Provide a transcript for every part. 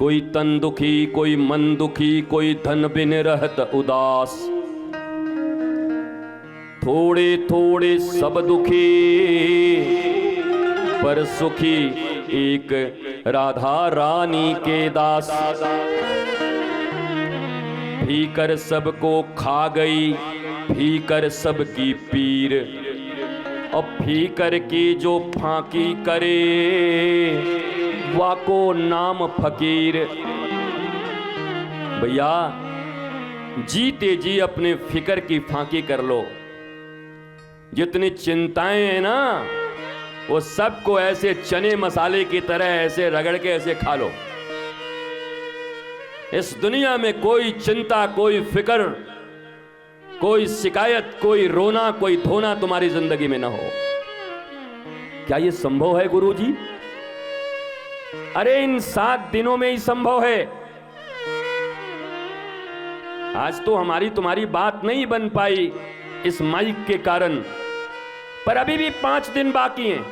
कोई तन दुखी, कोई मन दुखी, कोई धन बिन रहत उदास। थोड़े थोड़े सब दुखी, पर सुखी एक राधा रानी के दास। भीकर सबको खा गई, भीकर सबकी पीर, और भीकर की जो फांकी करे, वाको नाम फकीर। भैया जीते जी अपने फिकर की फांकी कर लो। जितनी चिंताएं हैं ना, वो सबको ऐसे चने मसाले की तरह ऐसे रगड़ के ऐसे खा लो। इस दुनिया में कोई चिंता, कोई फिक्र, कोई शिकायत, कोई रोना, कोई धोना तुम्हारी जिंदगी में ना हो। क्या ये संभव है गुरुजी? अरे इन 7 दिनों में ही संभव है। आज तो हमारी तुम्हारी बात नहीं बन पाई इस माइक के कारण, पर अभी भी 5 दिन बाकी हैं।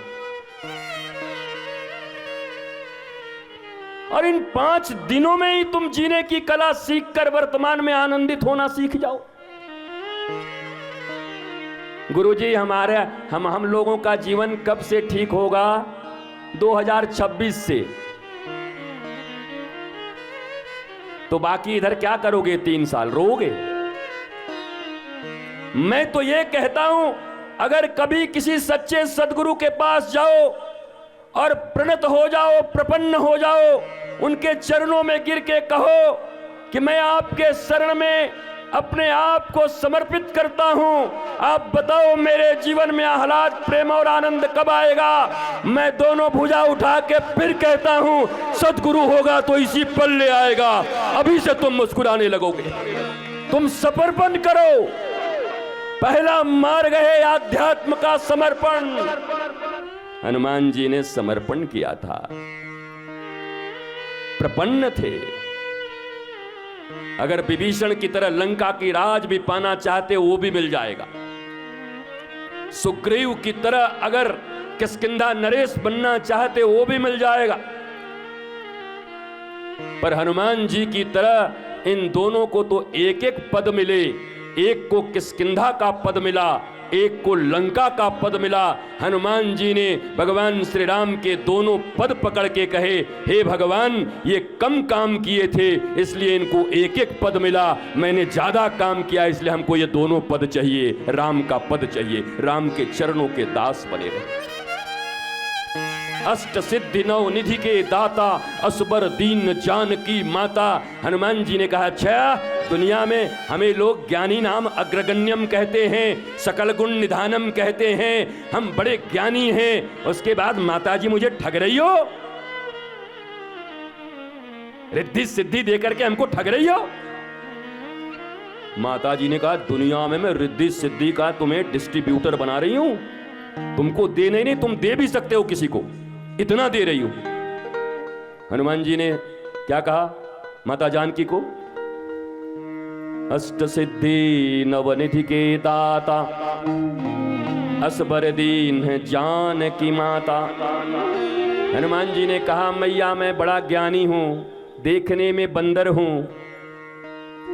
और इन 5 दिनों में ही तुम जीने की कला सीखकर वर्तमान में आनंदित होना सीख जाओ। गुरुजी हम लोगों का जीवन कब से ठीक होगा? 2026 से। तो बाकी इधर क्या करोगे? 3 साल रोओगे? मैं तो ये कहता हूं, अगर कभी किसी सच्चे सदगुरु के पास जाओ और प्रणत हो जाओ, प्रपन्न हो जाओ, उनके चरणों में गिर के कहो कि मैं आपके शरण में अपने आप को समर्पित करता हूं, आप बताओ मेरे जीवन में आह्लाद, प्रेम और आनंद कब आएगा? मैं दोनों भुजा उठा के फिर कहता हूं, सदगुरु होगा तो इसी पल ले आएगा। अभी से तुम मुस्कुराने लगोगे। तुम समर्पण करो। पहला मार्ग है आध्यात्म का समर्पण। हनुमान जी ने समर्पण किया था, प्रपन्न थे। अगर विभीषण की तरह लंका की राज भी पाना चाहते वो भी मिल जाएगा। सुग्रीव की तरह अगर किष्किंधा नरेश बनना चाहते वो भी मिल जाएगा। पर हनुमान जी की तरह इन दोनों को तो एक एक पद मिले। एक को किष्किंधा का पद मिला, एक को लंका का पद मिला। हनुमान जी ने भगवान श्री राम के दोनों पद पकड़ के कहे, हे भगवान, ये कम काम किए थे इसलिए इनको एक एक पद मिला, मैंने ज्यादा काम किया इसलिए हमको ये दोनों पद चाहिए, राम का पद चाहिए। राम के चरणों के दास बने रहे। अष्ट सिद्धि नव निधि के दाता, असबर दीन जानकी माता। हनुमान जी ने कहा, अच्छा दुनिया में हमें लोग ज्ञानी नाम अग्रगण्यम कहते हैं, सकल गुण निधानम कहते हैं, हम बड़े ज्ञानी हैं, उसके बाद माताजी मुझे ठग रही हो, रिद्धि सिद्धि देकर के हमको ठग रही हो। माताजी ने कहा, दुनिया में मैं रिद्धि सिद्धि का तुम्हें डिस्ट्रीब्यूटर बना रही हूं, तुमको दे नहीं, तुम दे भी सकते हो किसी को, इतना दे रही हूं। हनुमान जी ने क्या कहा माता जानकी को? अष्ट सिद्धि नवनिधि के दाता, असबर दीन है जानकी माता। हनुमान जी ने कहा, मैया मैं बड़ा ज्ञानी हूं, देखने में बंदर हूं,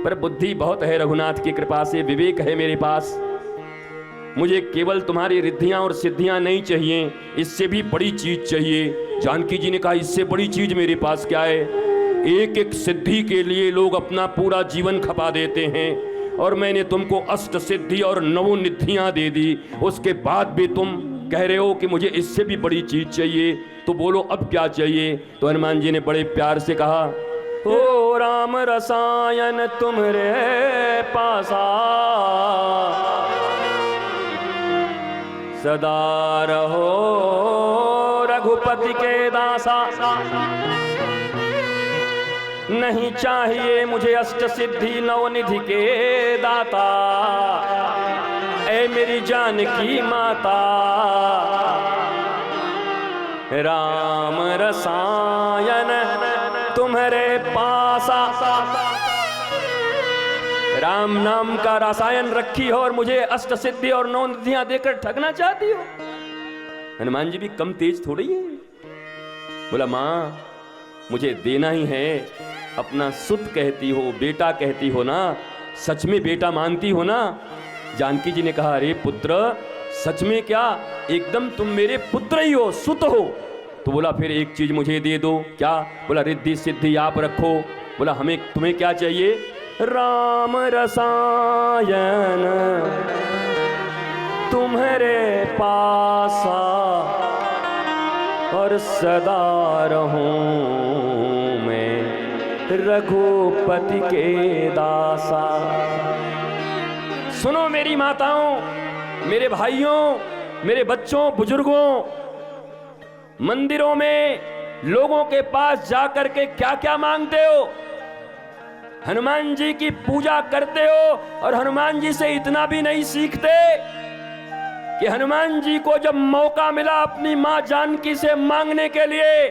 पर बुद्धि बहुत है रघुनाथ की कृपा से, विवेक है मेरे पास। मुझे केवल तुम्हारी रिद्धियां और सिद्धियां नहीं चाहिए, इससे भी बड़ी चीज चाहिए। जानकी जी ने कहा, इससे बड़ी चीज मेरे पास क्या है? एक एक सिद्धि के लिए लोग अपना पूरा जीवन खपा देते हैं, और मैंने तुमको अष्ट सिद्धि और नवो निधियां दे दी, उसके बाद भी तुम कह रहे हो कि मुझे इससे भी बड़ी चीज चाहिए, तो बोलो अब क्या चाहिए? तो हनुमान जी ने बड़े प्यार से कहा, ओ राम रसायन तुमरे पासा, सदा रहो रघुपति के दासा। नहीं चाहिए मुझे अष्ट सिद्धि नवनिधि के दाता, ऐ मेरी जानकी माता। राम रसायन तुम्हारे पासा, राम नाम का रसायन रखी हो और मुझे अष्ट सिद्धि और नौ निधियां देकर ठगना चाहती हो। हनुमान जी भी कम तेज थोड़ी है। बोला, मां मुझे देना ही है। अपना सुत कहती हो, बेटा कहती हो ना, सच में बेटा मानती हो ना? जानकी जी ने कहा, अरे पुत्र, सच में क्या? एकदम तुम मेरे पुत्र ही हो, सुत हो। तो बोला फिर एक चीज मुझे दे दो। क्या? बोला रिद्धि सिद्धि आप रखो। बोला हमें, तुम्हें क्या चाहिए? राम रसायन तुम्हारे पासा और सदा रहूं मैं रघुपति के दासा। सुनो मेरी माताओं, मेरे भाइयों, मेरे बच्चों, बुजुर्गों, मंदिरों में लोगों के पास जाकर के क्या क्या मांगते हो? हनुमान जी की पूजा करते हो और हनुमान जी से इतना भी नहीं सीखते कि हनुमान जी को जब मौका मिला अपनी मां जानकी से मांगने के लिए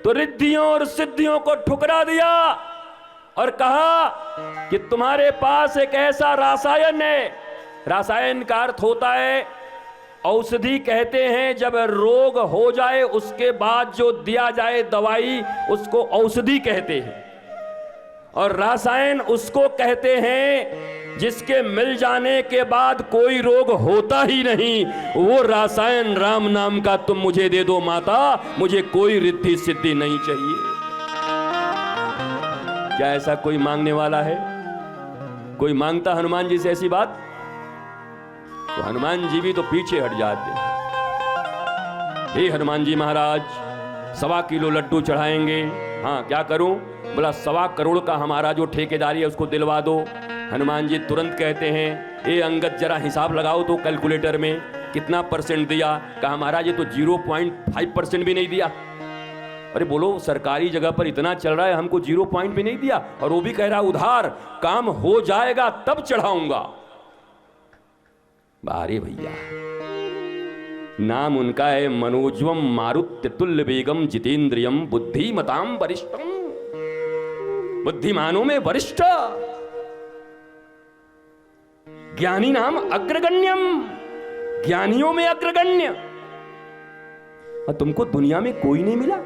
तो रिद्धियों और सिद्धियों को ठुकरा दिया और कहा कि तुम्हारे पास एक ऐसा रासायन है। रासायन का अर्थ होता है औषधि, कहते हैं जब रोग हो जाए उसके बाद जो दिया जाए दवाई, उसको औषधि कहते हैं। और रासायन उसको कहते हैं जिसके मिल जाने के बाद कोई रोग होता ही नहीं। वो रासायन राम नाम का तुम मुझे दे दो माता, मुझे कोई रिद्धि सिद्धि नहीं चाहिए। क्या ऐसा कोई मांगने वाला है? कोई मांगता हनुमान जी से ऐसी बात? तो हनुमान जी भी तो पीछे हट जाते। हे हनुमान जी महाराज, 1.25 किलो लड्डू चढ़ाएंगे। हाँ, क्या करूं? बोला 1.25 करोड़ का हमारा जो ठेकेदारी है उसको दिलवा दो। हनुमान जी तुरंत कहते हैं, ए अंगद जरा हिसाब लगाओ तो कैलकुलेटर में कितना परसेंट दिया। कहा महाराज ये तो 0.5% भी नहीं दिया। अरे बोलो, सरकारी जगह पर इतना चल रहा है, हमको 0 भी नहीं दिया, और वो भी कह रहा उधार, काम हो जाएगा तब चढ़ाऊंगा। अरे भैया, नाम उनका है मनोजवम मारुत्य तुल्य वेगम जितेंद्रियम बुद्धिमताम वरिष्ठम। बुद्धिमानों में वरिष्ठ, ज्ञानी नाम अग्रगण्यम, ज्ञानियों में अग्रगण्य। और तुमको दुनिया में कोई नहीं मिला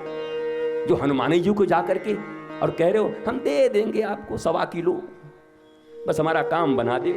जो हनुमान जी को जाकर के और कह रहे हो हम दे देंगे आपको 1.25 किलो, बस हमारा काम बना दो।